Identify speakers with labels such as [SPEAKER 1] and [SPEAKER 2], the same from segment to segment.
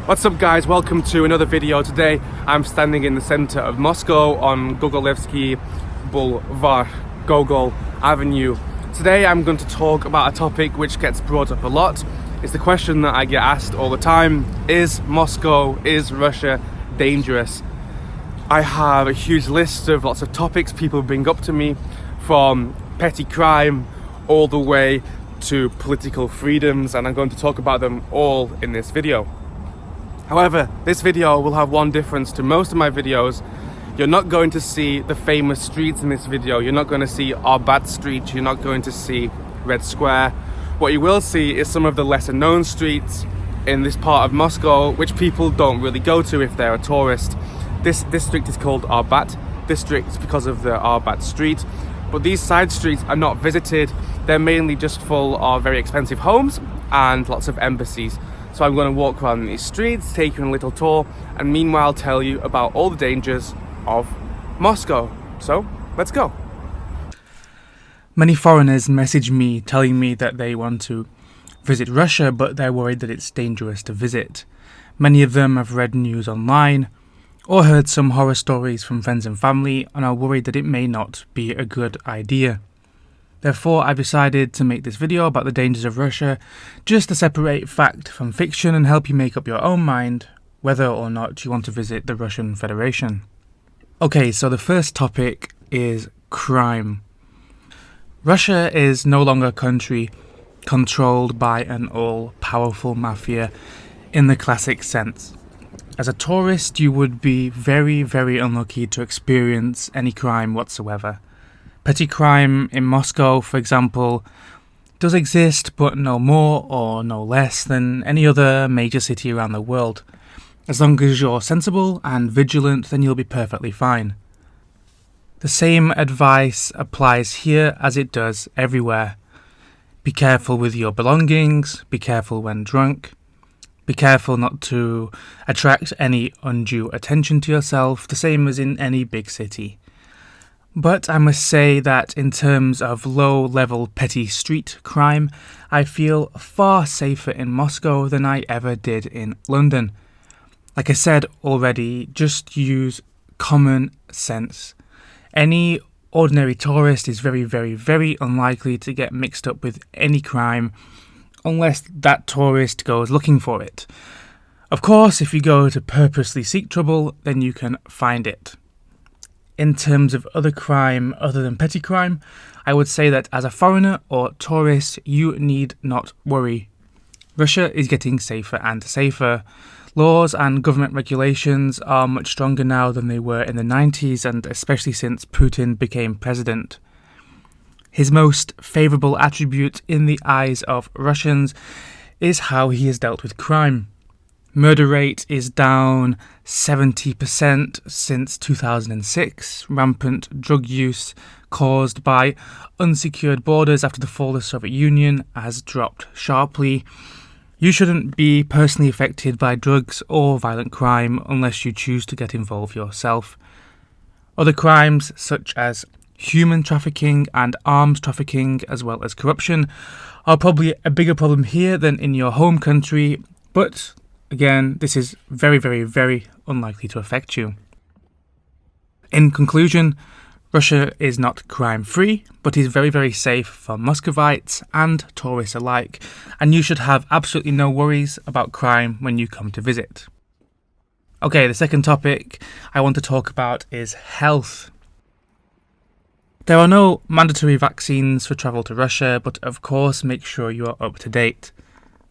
[SPEAKER 1] What's up guys, welcome to another video. Today I'm standing in the center of Moscow on Gogolevsky Boulevard, Gogol Avenue. Today I'm going to talk about a topic which gets brought up a lot. It's the question that I get asked all the time: is Moscow, is Russia dangerous? I have a huge list of lots of topics people bring up to me, from petty crime all the way to political freedoms, and I'm going to talk about them all in this video. However, this video will have one difference to most of my videos. You're not going to see the famous streets in this video. You're not going to see Arbat Street. You're not going to see Red Square. What you will see is some of the lesser known streets in this part of Moscow, which people don't really go to if they're a tourist. This district is called Arbat District because of the Arbat Street. But these side streets are not visited. They're mainly just full of very expensive homes and lots of embassies. So I'm going to walk around these streets, take you on a little tour, and meanwhile tell you about all the dangers of Moscow. So, let's go. Many foreigners message me telling me that they want to visit Russia, but they're worried that it's dangerous to visit. Many of them have read news online or heard some horror stories from friends and family and are worried that it may not be a good idea. Therefore, I've decided to make this video about the dangers of Russia, just to separate fact from fiction and help you make up your own mind whether or not you want to visit the Russian Federation. Okay, so the first topic is crime. Russia is no longer a country controlled by an all-powerful mafia in the classic sense. As a tourist, you would be very, very unlucky to experience any crime whatsoever. Petty crime in Moscow, for example, does exist, but no more or no less than any other major city around the world. As long as you're sensible and vigilant, then you'll be perfectly fine. The same advice applies here as it does everywhere. Be careful with your belongings, be careful when drunk, be careful not to attract any undue attention to yourself, the same as in any big city. But I must say that in terms of low-level petty street crime, I feel far safer in Moscow than I ever did in London. Like I said already, just use common sense. Any ordinary tourist is very, very, very unlikely to get mixed up with any crime unless that tourist goes looking for it. Of course, if you go to purposely seek trouble, then you can find it. In terms of other crime other than petty crime, I would say that as a foreigner or tourist, you need not worry. Russia is getting safer and safer. Laws and government regulations are much stronger now than they were in the 90s, and especially since Putin became president. His most favourable attribute in the eyes of Russians is how he has dealt with crime. Murder rate is down 70% since 2006. Rampant drug use caused by unsecured borders after the fall of the Soviet Union has dropped sharply. You shouldn't be personally affected by drugs or violent crime unless you choose to get involved yourself. Other crimes such as human trafficking and arms trafficking, as well as corruption, are probably a bigger problem here than in your home country, but again, this is very, very, very unlikely to affect you. In conclusion, Russia is not crime-free, but is very, very safe for Muscovites and tourists alike, and you should have absolutely no worries about crime when you come to visit. Okay, the second topic I want to talk about is health. There are no mandatory vaccines for travel to Russia, but of course make sure you are up to date.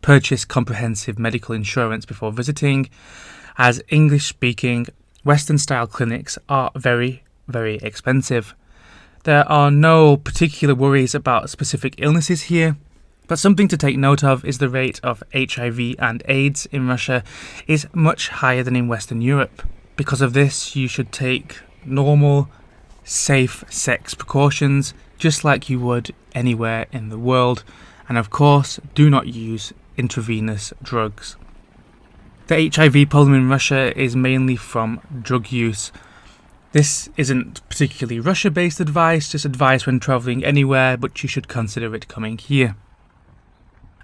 [SPEAKER 1] Purchase comprehensive medical insurance before visiting, as English-speaking Western-style clinics are very, very expensive. There are no particular worries about specific illnesses here, but something to take note of is the rate of HIV and AIDS in Russia is much higher than in Western Europe. Because of this, you should take normal, safe sex precautions just like you would anywhere in the world, and of course, do not use intravenous drugs. The HIV problem in Russia is mainly from drug use. This isn't particularly Russia-based advice, just advice when travelling anywhere, but you should consider it coming here.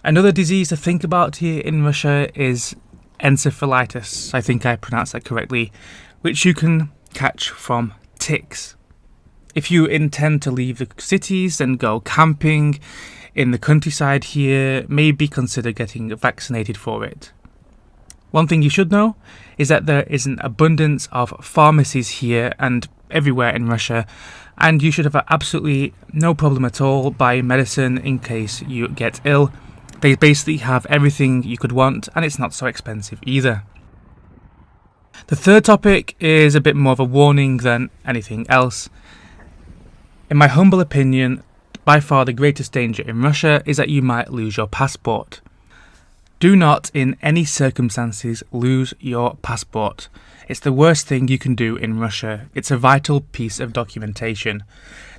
[SPEAKER 1] Another disease to think about here in Russia is encephalitis, I think I pronounced that correctly, which you can catch from ticks. If you intend to leave the cities and go camping in the countryside here, maybe consider getting vaccinated for it. One thing you should know is that there is an abundance of pharmacies here and everywhere in Russia, and you should have absolutely no problem at all buying medicine in case you get ill. They basically have everything you could want, and it's not so expensive either. The third topic is a bit more of a warning than anything else. In my humble opinion, by far the greatest danger in Russia is that you might lose your passport. Do not, in any circumstances, lose your passport. It's the worst thing you can do in Russia. It's a vital piece of documentation.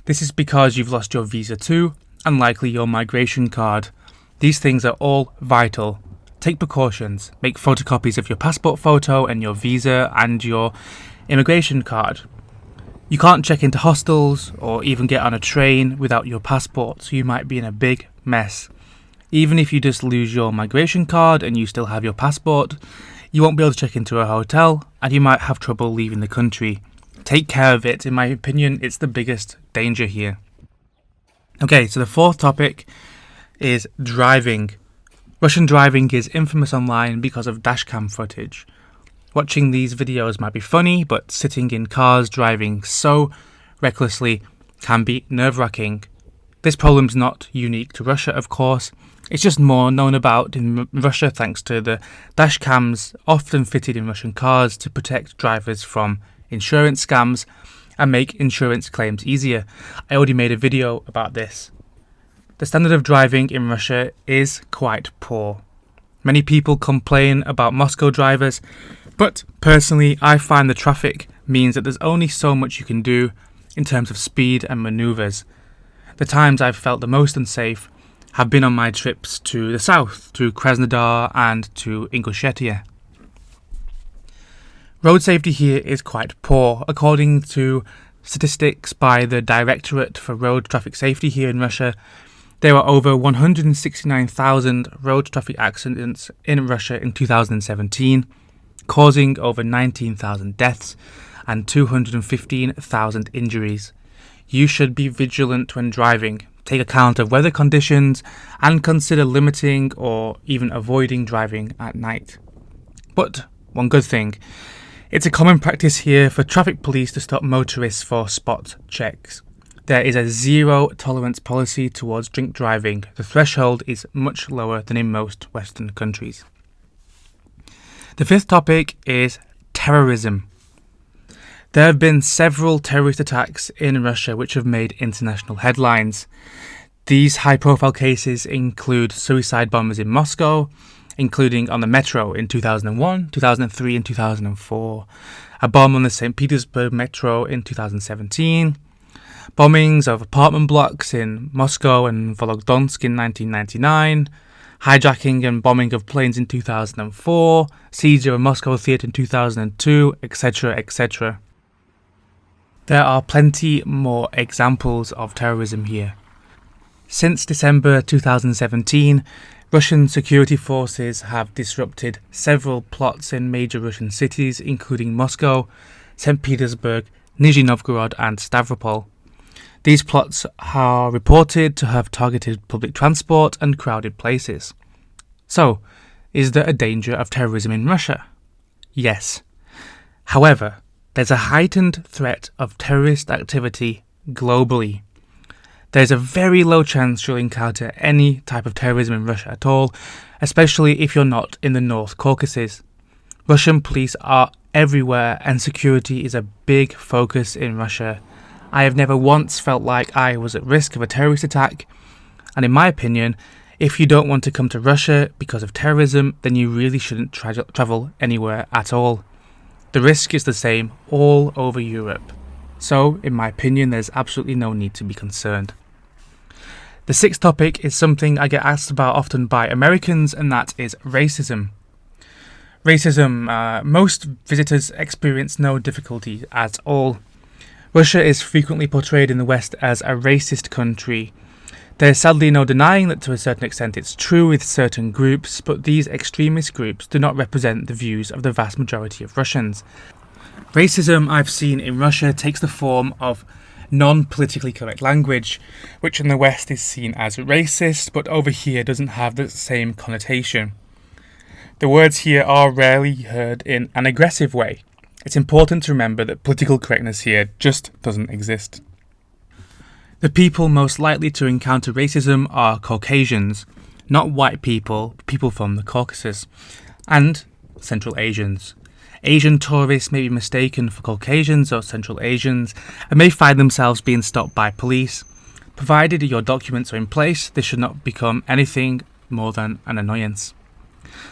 [SPEAKER 1] This is because you've lost your visa too, and likely your migration card. These things are all vital. Take precautions. Make photocopies of your passport photo and your visa and your immigration card. You can't check into hostels or even get on a train without your passport, so you might be in a big mess. Even if you just lose your migration card and you still have your passport, you won't be able to check into a hotel and you might have trouble leaving the country. Take care of it. In my opinion, it's the biggest danger here. Okay, so the fourth topic is driving. Russian driving is infamous online because of dashcam footage. Watching these videos might be funny, but sitting in cars driving so recklessly can be nerve-wracking. This problem's not unique to Russia, of course. It's just more known about in Russia thanks to the dash cams often fitted in Russian cars to protect drivers from insurance scams and make insurance claims easier. I already made a video about this. The standard of driving in Russia is quite poor. Many people complain about Moscow drivers, but personally I find the traffic means that there's only so much you can do in terms of speed and manoeuvres. The times I've felt the most unsafe have been on my trips to the south, to Krasnodar and to Ingushetia. Road safety here is quite poor. According to statistics by the Directorate for Road Traffic Safety here in Russia, there were over 169,000 road traffic accidents in Russia in 2017, causing over 19,000 deaths and 215,000 injuries. You should be vigilant when driving. Take account of weather conditions and consider limiting or even avoiding driving at night. But one good thing, it's a common practice here for traffic police to stop motorists for spot checks. There is a zero tolerance policy towards drink driving. The threshold is much lower than in most Western countries. The fifth topic is terrorism. There have been several terrorist attacks in Russia which have made international headlines. These high-profile cases include suicide bombers in Moscow, including on the metro in 2001, 2003 and 2004, a bomb on the St. Petersburg metro in 2017, bombings of apartment blocks in Moscow and Volgodonsk in 1999, hijacking and bombing of planes in 2004, siege of a Moscow theatre in 2002, etc., etc. There are plenty more examples of terrorism here. Since December 2017, Russian security forces have disrupted several plots in major Russian cities, including Moscow, St. Petersburg, Nizhny Novgorod, and Stavropol. These plots are reported to have targeted public transport and crowded places. So, is there a danger of terrorism in Russia? Yes. However, there's a heightened threat of terrorist activity globally. There's a very low chance you'll encounter any type of terrorism in Russia at all, especially if you're not in the North Caucasus. Russian police are everywhere and security is a big focus in Russia. I have never once felt like I was at risk of a terrorist attack, and in my opinion, if you don't want to come to Russia because of terrorism, then you really shouldn't travel anywhere at all. The risk is the same all over Europe. So, in my opinion, there's absolutely no need to be concerned. The sixth topic is something I get asked about often by Americans, and that is racism. Most visitors experience no difficulty at all. Russia is frequently portrayed in the West as a racist country. There's sadly no denying that to a certain extent it's true with certain groups, but these extremist groups do not represent the views of the vast majority of Russians. Racism I've seen in Russia takes the form of non-politically correct language, which in the West is seen as racist, but over here doesn't have the same connotation. The words here are rarely heard in an aggressive way. It's important to remember that political correctness here just doesn't exist. The people most likely to encounter racism are Caucasians, not white people, people from the Caucasus, and Central Asians. Asian tourists may be mistaken for Caucasians or Central Asians and may find themselves being stopped by police. Provided your documents are in place, this should not become anything more than an annoyance.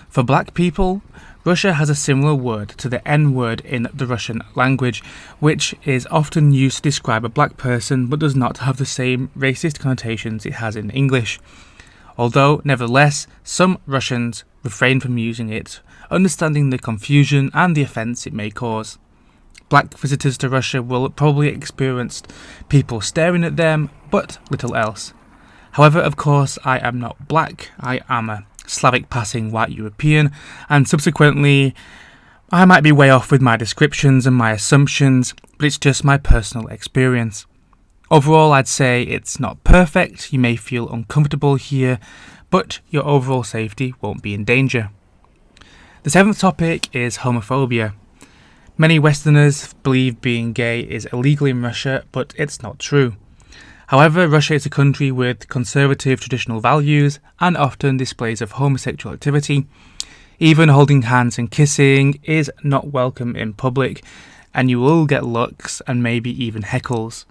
[SPEAKER 1] For black people, Russia has a similar word to the N-word in the Russian language, which is often used to describe a black person but does not have the same racist connotations it has in English. Although, nevertheless, some Russians refrain from using it, understanding the confusion and the offence it may cause. Black visitors to Russia will probably experience people staring at them, but little else. However, of course, I am not black, I am a Slavic passing white European, and subsequently I might be way off with my descriptions and my assumptions, but it's just my personal experience. Overall, I'd say it's not perfect, you may feel uncomfortable here, but your overall safety won't be in danger. The seventh topic is homophobia. Many Westerners believe being gay is illegal in Russia, but it's not true. However, Russia is a country with conservative traditional values and often displays of homosexual activity. Even holding hands and kissing is not welcome in public, and you will get looks and maybe even heckles.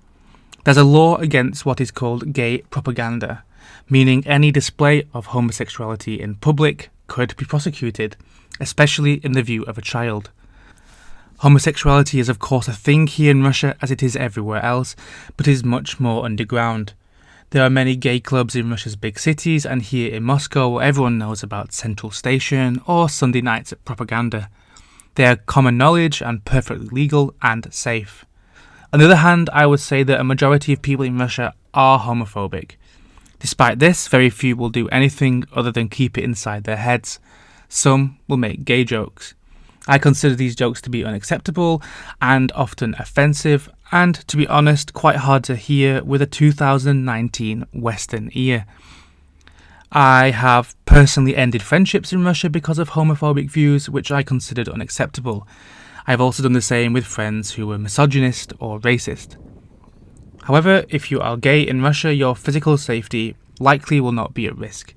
[SPEAKER 1] There's a law against what is called gay propaganda, meaning any display of homosexuality in public could be prosecuted, especially in the view of a child. Homosexuality is of course a thing here in Russia as it is everywhere else, but is much more underground. There are many gay clubs in Russia's big cities, and here in Moscow everyone knows about Central Station or Sunday nights at Propaganda. They are common knowledge and perfectly legal and safe. On the other hand, I would say that a majority of people in Russia are homophobic. Despite this, very few will do anything other than keep it inside their heads. Some will make gay jokes. I consider these jokes to be unacceptable and often offensive, and to be honest, quite hard to hear with a 2019 Western ear. I have personally ended friendships in Russia because of homophobic views which I considered unacceptable. I have also done the same with friends who were misogynist or racist. However, if you are gay in Russia, your physical safety likely will not be at risk.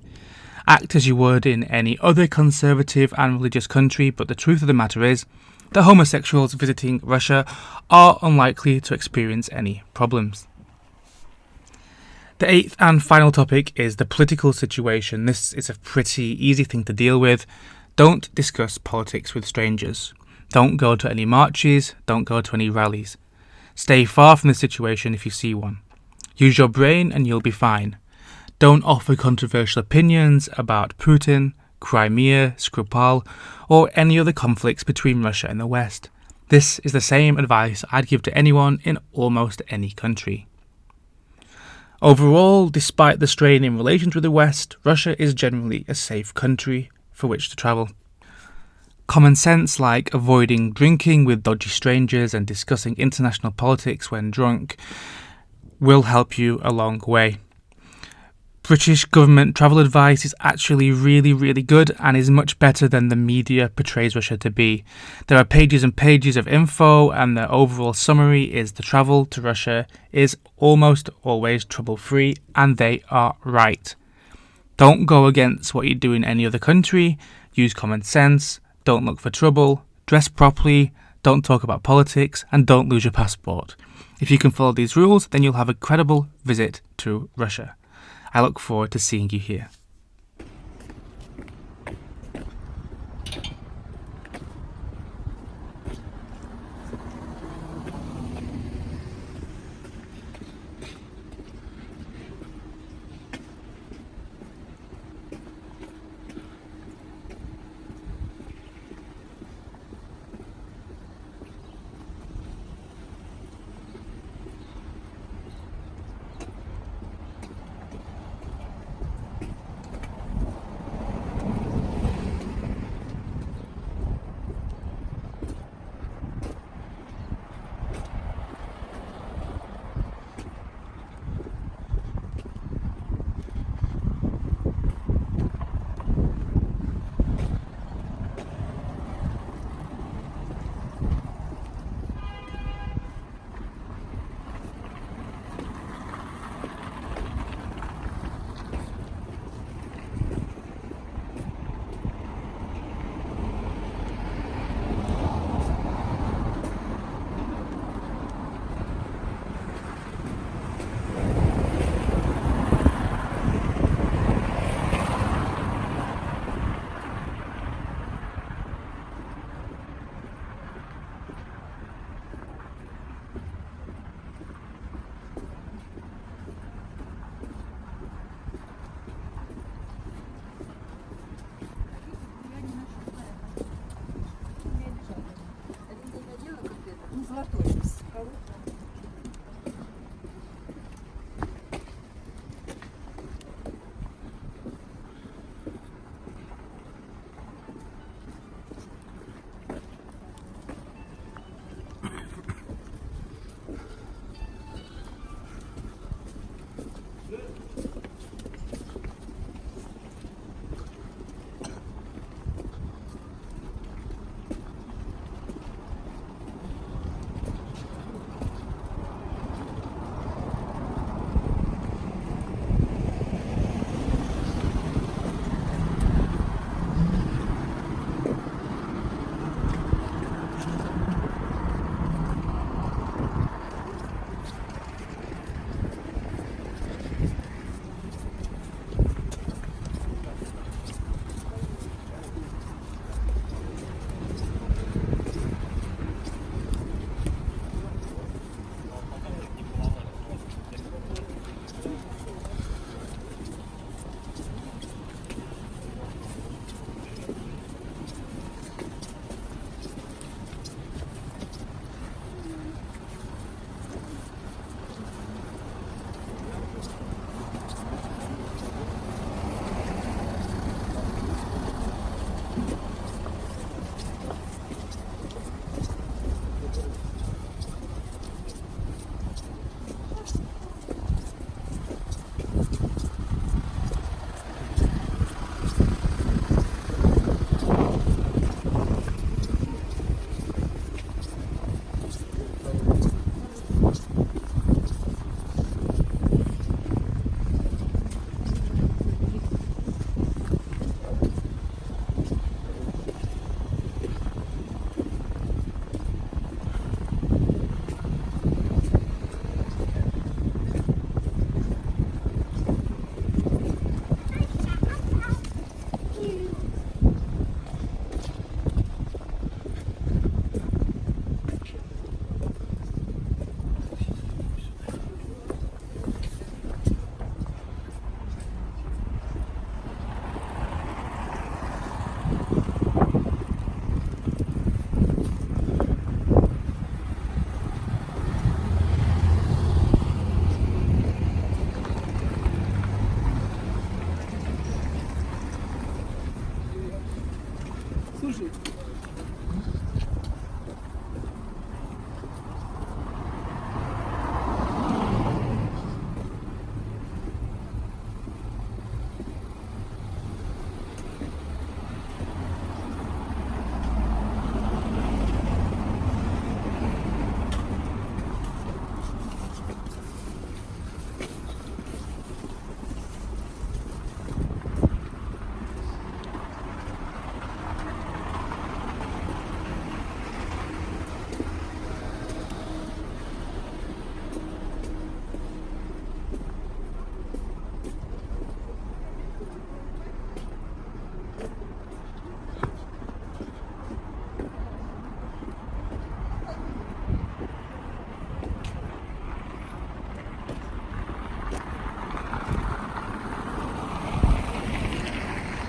[SPEAKER 1] Act as you would in any other conservative and religious country, but the truth of the matter is that homosexuals visiting Russia are unlikely to experience any problems. The eighth and final topic is the political situation. This is a pretty easy thing to deal with. Don't discuss politics with strangers. Don't go to any marches, don't go to any rallies. Stay far from the situation if you see one. Use your brain and you'll be fine. Don't offer controversial opinions about Putin, Crimea, Skripal, or any other conflicts between Russia and the West. This is the same advice I'd give to anyone in almost any country. Overall, despite the strain in relations with the West, Russia is generally a safe country for which to travel. Common sense like avoiding drinking with dodgy strangers and discussing international politics when drunk will help you a long way. British government travel advice is actually really good and is much better than the media portrays Russia to be. There are pages and pages of info, and the overall summary is the travel to Russia is almost always trouble-free, and they are right. Don't go against what you do in any other country, use common sense, don't look for trouble, dress properly, don't talk about politics, and don't lose your passport. If you can follow these rules, then you'll have a credible visit to Russia. I look forward to seeing you here.